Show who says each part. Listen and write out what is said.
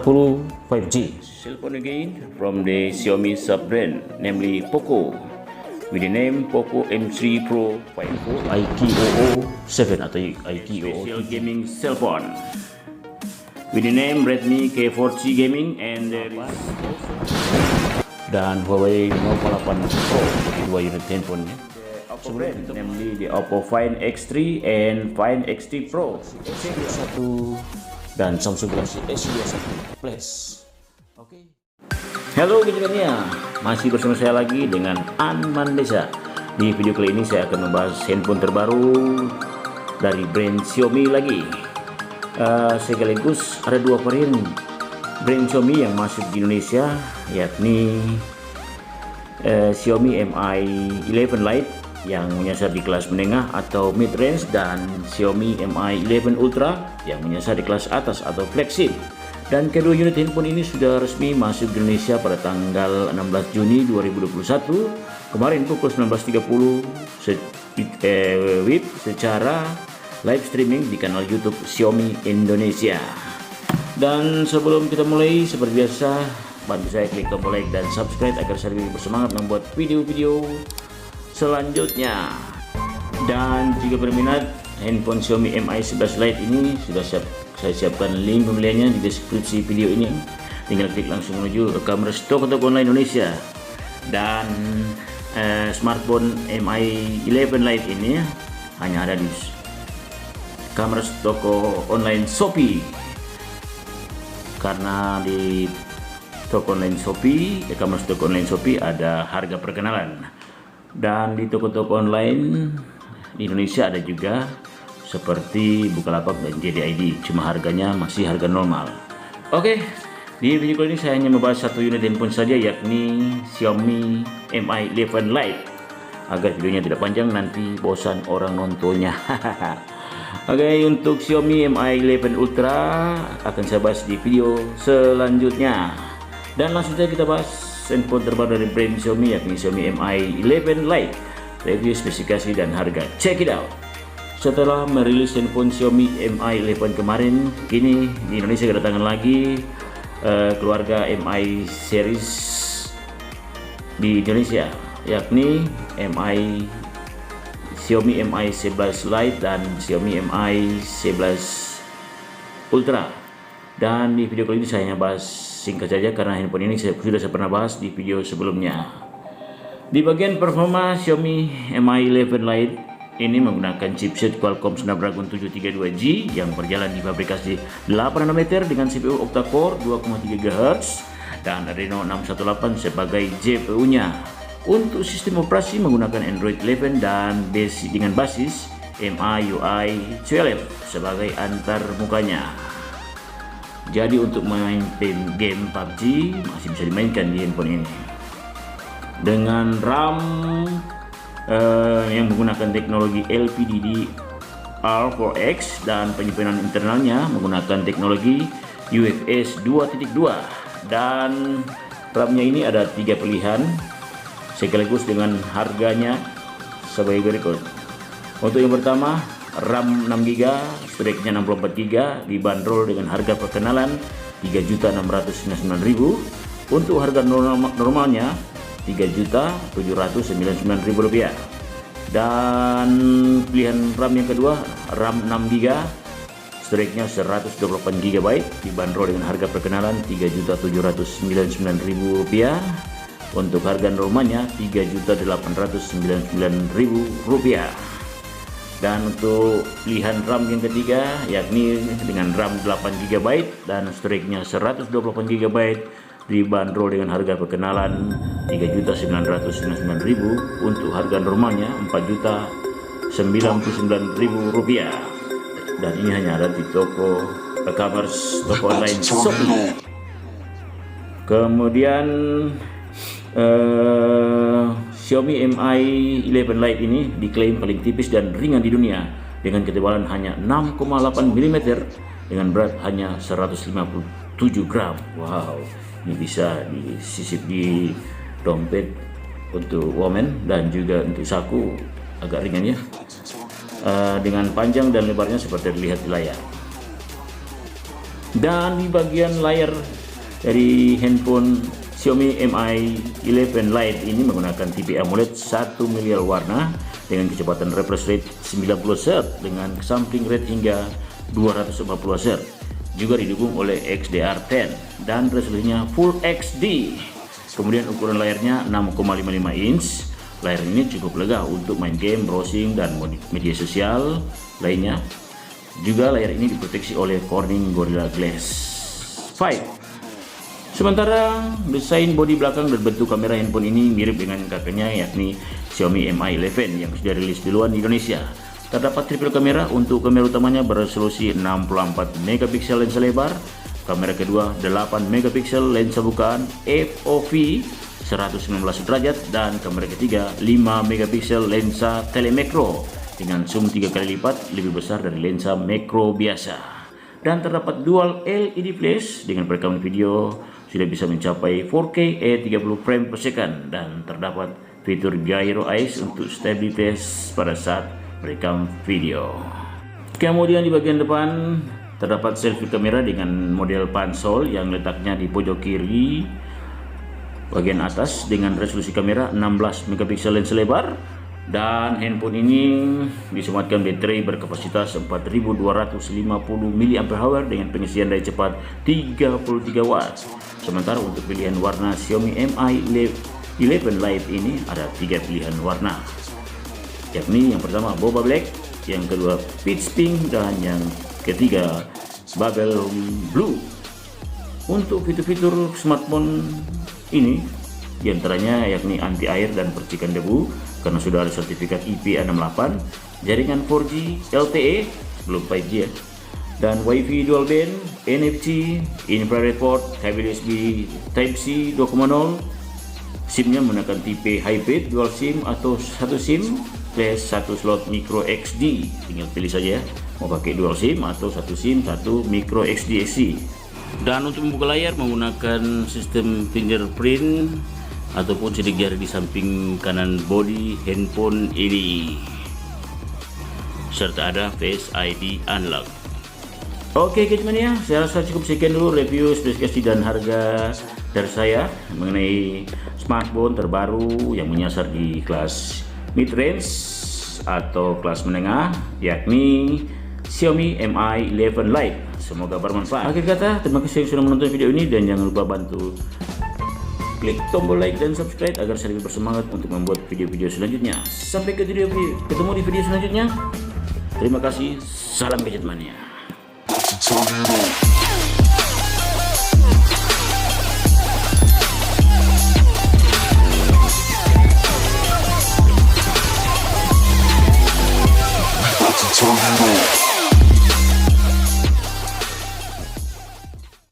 Speaker 1: 40 5G.
Speaker 2: Cell phone again from the Xiaomi sub-brand, namely Poco, with the name Poco M3 Pro 5
Speaker 1: IQOO 7 atau IQOO
Speaker 2: special gaming cell phone with the name Redmi K40 Gaming, and there is
Speaker 1: dan Huawei Nova 8 Pro, dua unit handphone ya.
Speaker 2: Oppo brand, namely the Oppo Find X3 and Find X3 Pro.
Speaker 1: S21 dan Samsung Galaxy S21 Plus. Oke.
Speaker 2: Halo Gejimania, masih bersama saya lagi dengan Anman Desa. Di video kali ini saya akan membahas handphone terbaru dari brand Xiaomi lagi. Sekaligus ada dua varian brand Xiaomi yang masuk di Indonesia, yakni Xiaomi Mi 11 Lite yang menyasar di kelas menengah atau mid range, dan Xiaomi Mi 11 Ultra yang menyasar di kelas atas atau flagship. Dan kedua unit handphone ini sudah resmi masuk di Indonesia pada tanggal 16 Juni 2021 kemarin pukul 19.30 WIB secara live streaming di kanal YouTube Xiaomi Indonesia. Dan sebelum kita mulai, seperti biasa bantu saya klik tombol like dan subscribe agar saya lebih bersemangat membuat video-video selanjutnya. Dan jika berminat handphone Xiaomi Mi 11 Lite ini sudah saya siapkan link pembeliannya di deskripsi video ini. Tinggal klik langsung menuju kamera toko-toko online Indonesia. Dan smartphone Mi 11 Lite ini hanya ada di kamera toko online Shopee, karena di toko online Shopee, kamera toko online Shopee ada harga perkenalan. Dan di toko-toko online di Indonesia ada juga seperti Bukalapak dan JDID, cuma harganya masih harga normal. Oke, di video kali ini saya hanya membahas satu unit handphone saja, yakni Xiaomi Mi 11 Lite. Agar videonya tidak panjang, nanti bosan orang nontonnya. Oke, untuk Xiaomi Mi 11 Ultra akan saya bahas di video selanjutnya. Dan langsung saja kita bahas handphone terbaru dari brand Xiaomi, yakni Xiaomi Mi 11 Lite. Review, spesifikasi, dan harga. Check it out. Setelah merilis handphone Xiaomi Mi 11 kemarin, kini di Indonesia kedatangan lagi keluarga Mi series di Indonesia, yakni Xiaomi Mi 11 Lite dan Xiaomi Mi 11 Ultra. Dan di video kali ini saya hanya bahas singkat saja karena handphone ini sudah saya pernah bahas di video sebelumnya. Di bagian performa, Xiaomi Mi 11 Lite ini menggunakan chipset Qualcomm Snapdragon 732G yang berjalan di fabrikasi 8 nanometer dengan CPU octa-core 2,3 GHz dan Adreno 618 sebagai GPU-nya. Untuk sistem operasi menggunakan Android 11 dan dengan basis MIUI 12 sebagai antarmukanya. Jadi untuk main game PUBG masih bisa dimainkan di handphone ini. Dengan RAM yang menggunakan teknologi LPDDR4X dan penyimpanan internalnya menggunakan teknologi UFS 2.2, dan RAM-nya ini ada 3 pilihan sekaligus dengan harganya sebagai berikut. Untuk yang pertama, RAM 6GB, storage-nya 64GB, dibanderol dengan harga perkenalan Rp3.699.000. Untuk harga normalnya Rp3.799.000. Dan pilihan RAM yang kedua, RAM 6GB, storage-nya 128GB, dibanderol dengan harga perkenalan Rp3.799.000. Untuk harga normalnya Rp3.899.000. Dan untuk pilihan RAM yang ketiga, yakni dengan RAM 8GB dan storage-nya 128GB, dibanderol dengan harga perkenalan Rp3.999.000. Untuk harga normalnya Rp4.099.000. Dan ini hanya ada di toko e-commerce, toko online Shopee. Kemudian Xiaomi Mi 11 Lite ini diklaim paling tipis dan ringan di dunia dengan ketebalan hanya 6,8 mm dengan berat hanya 157 gram. Wow, ini bisa disisip di dompet untuk woman dan juga untuk saku, agak ringan ya. Dengan panjang dan lebarnya seperti dilihat di layar. Dan di bagian layar dari handphone Xiaomi Mi 11 Lite ini menggunakan TV AMOLED 1 miliar warna dengan kecepatan refresh rate 90 Hz dengan sampling rate hingga 240 Hz. Juga didukung oleh XDR10 dan resolusinya Full HD. Kemudian ukuran layarnya 6,55 inch. Layar ini cukup lega untuk main game, browsing, dan media sosial lainnya. Juga layar ini diproteksi oleh Corning Gorilla Glass 5. Sementara desain bodi belakang dan bentuk kamera handphone ini mirip dengan kakaknya, yakni Xiaomi Mi 11 yang sudah rilis duluan di Indonesia. Terdapat triple kamera. Untuk kamera utamanya beresolusi 64 megapiksel lensa lebar, kamera kedua 8 megapiksel lensa bukaan FOV 119 derajat, dan kamera ketiga 5 megapiksel lensa telemakro dengan zoom 3 kali lipat lebih besar dari lensa makro biasa. Dan terdapat dual LED flash dengan perekaman video sudah bisa mencapai 4K 30 frame per second, dan terdapat fitur gyro eyes untuk stabilitas pada saat merekam video. Kemudian di bagian depan terdapat selfie kamera dengan model pansol yang letaknya di pojok kiri bagian atas dengan resolusi kamera 16 megapiksel lensa lebar. Dan handphone ini disematkan baterai berkapasitas 4250 mAh dengan pengisian daya cepat 33 watt. Sementara untuk pilihan warna Xiaomi Mi 11 Lite ini ada 3 pilihan warna, yakni yang pertama boba black, yang kedua peach pink, dan yang ketiga bubble blue. Untuk fitur-fitur smartphone ini diantaranya yakni anti air dan percikan debu karena sudah ada sertifikat IP68, jaringan 4G LTE belum 5G ya, dan WiFi dual band, NFC, infrared port, kabel USB Type-C 2.0. SIM-nya menggunakan tipe hybrid dual SIM atau satu SIM plus satu slot micro XD. Tinggal pilih saja ya, mau pakai dual SIM atau satu SIM satu micro XD-SC. Dan untuk membuka layar menggunakan sistem fingerprint ataupun sidik jari di samping kanan bodi handphone ini, serta ada Face ID Unlock. Oke Kitmania, saya rasa cukup sekian dulu review, spesifikasi dan harga dari saya mengenai smartphone terbaru yang menyasar di kelas mid range atau kelas menengah, yakni Xiaomi Mi 11 Lite. Semoga bermanfaat. Akhir kata, terima kasih yang sudah menonton video ini, dan jangan lupa bantu klik tombol like dan subscribe agar saya lebih bersemangat untuk membuat video-video selanjutnya. Sampai ketemu di video selanjutnya. Terima kasih. Salam Gadget Mania.